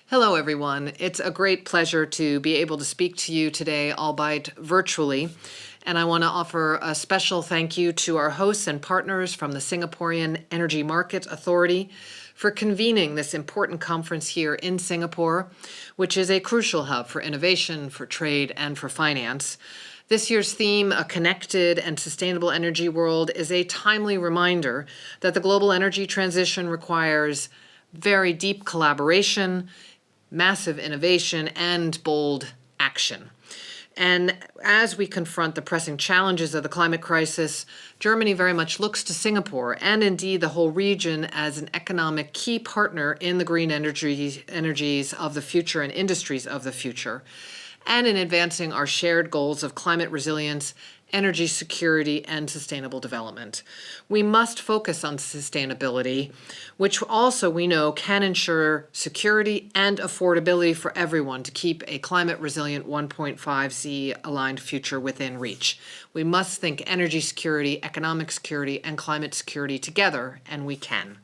Hello, everyone. It's a great pleasure to be able to speak to you today, albeit virtually. And I want to offer a special thank you to our hosts and partners from the Singaporean Energy Market Authority for convening this important conference here in Singapore, which is a crucial hub for innovation, for trade, and for finance. This year's theme, A Connected and Sustainable Energy World, is a timely reminder that the global energy transition requires very deep collaboration, massive innovation, and bold action. And as we confront the pressing challenges of the climate crisis, Germany very much looks to Singapore and indeed the whole region as an economic key partner in the green energies of the future and industries of the future, and in advancing our shared goals of climate resilience, energy security, and sustainable development. We must focus on sustainability, which also we know can ensure security and affordability for everyone to keep a climate resilient 1.5C aligned future within reach. We must think energy security, economic security, and climate security together, and we can.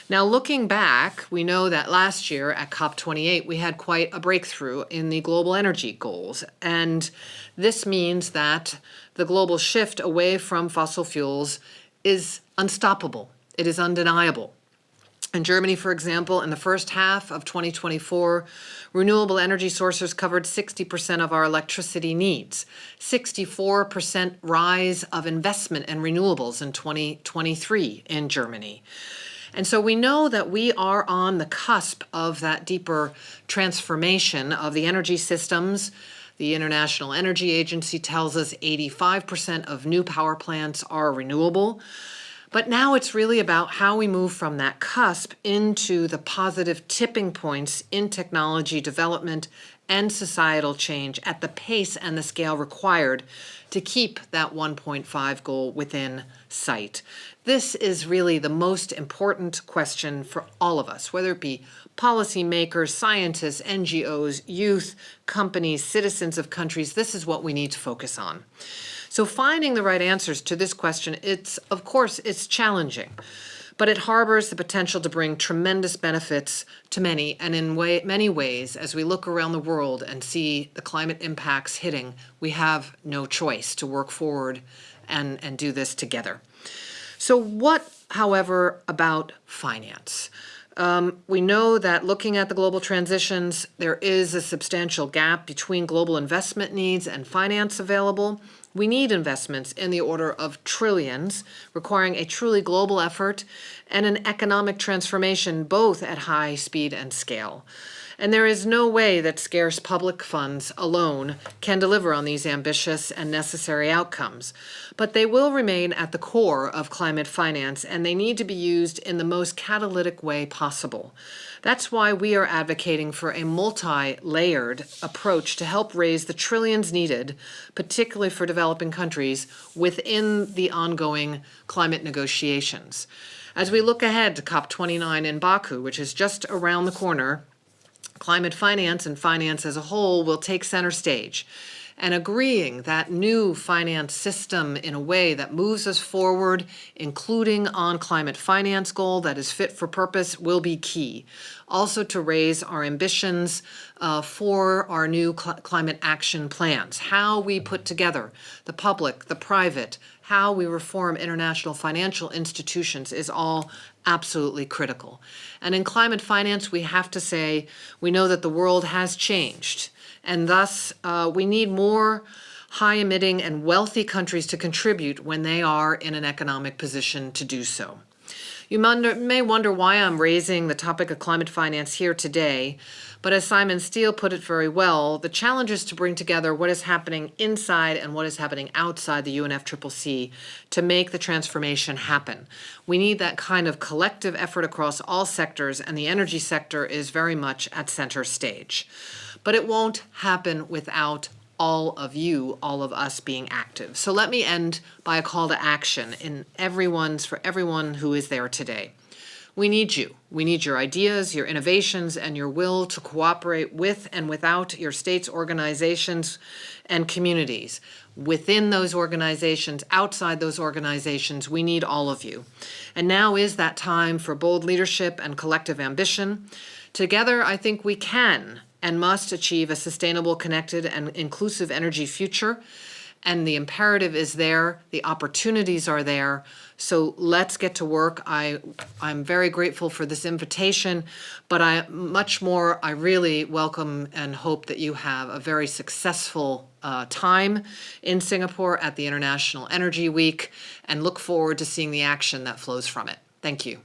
Now, looking back, we know that last year at COP28, we had quite a breakthrough in the global energy goals. And this means that the global shift away from fossil fuels is unstoppable. It is undeniable. In Germany, for example, in the first half of 2024, renewable energy sources covered 60% of our electricity needs, 64% rise of investment in renewables in 2023 in Germany. And so we know that we are on the cusp of that deeper transformation of the energy systems. The International Energy Agency tells us 85% of new power plants are renewable. But now it's really about how we move from that cusp into the positive tipping points in technology development and societal change at the pace and the scale required to keep that 1.5 goal within sight. This is really the most important question for all of us, whether it be policymakers, scientists, NGOs, youth, companies, citizens of countries. This is what we need to focus on. So finding the right answers to this question, it's challenging, but it harbors the potential to bring tremendous benefits to many, and in many ways, as we look around the world and see the climate impacts hitting, we have no choice to work forward and do this together. So what, however, about finance? We know that looking at the global transitions, there is a substantial gap between global investment needs and finance available. We need investments in the order of trillions, requiring a truly global effort and an economic transformation both at high speed and scale. And there is no way that scarce public funds alone can deliver on these ambitious and necessary outcomes. But they will remain at the core of climate finance, and they need to be used in the most catalytic way possible. That's why we are advocating for a multi-layered approach to help raise the trillions needed, particularly for developing countries, within the ongoing climate negotiations. As we look ahead to COP29 in Baku, which is just around the corner, climate finance and finance as a whole will take center stage. And agreeing that new finance system in a way that moves us forward, including on climate finance goal that is fit for purpose, will be key. Also to raise our ambitions for our new climate action plans, how we put together the public, the private, how we reform international financial institutions is all absolutely critical. And in climate finance, we have to say, we know that the world has changed. And thus, we need more high-emitting and wealthy countries to contribute when they are in an economic position to do so. You may wonder why I'm raising the topic of climate finance here today, but as Simon Steele put it very well, the challenge is to bring together what is happening inside and what is happening outside the UNFCCC to make the transformation happen. We need that kind of collective effort across all sectors, and the energy sector is very much at center stage. But it won't happen without all of you, all of us being active. So let me end by a call to action for everyone who is there today. We need you. We need your ideas, your innovations, and your will to cooperate with and without your states, organizations, and communities. Within those organizations, outside those organizations, we need all of you. And now is that time for bold leadership and collective ambition. Together, I think we can and must achieve a sustainable, connected, and inclusive energy future. And the imperative is there, the opportunities are there. So let's get to work. I'm very grateful for this invitation, but I really welcome and hope that you have a very successful time in Singapore at the International Energy Week, and look forward to seeing the action that flows from it. Thank you.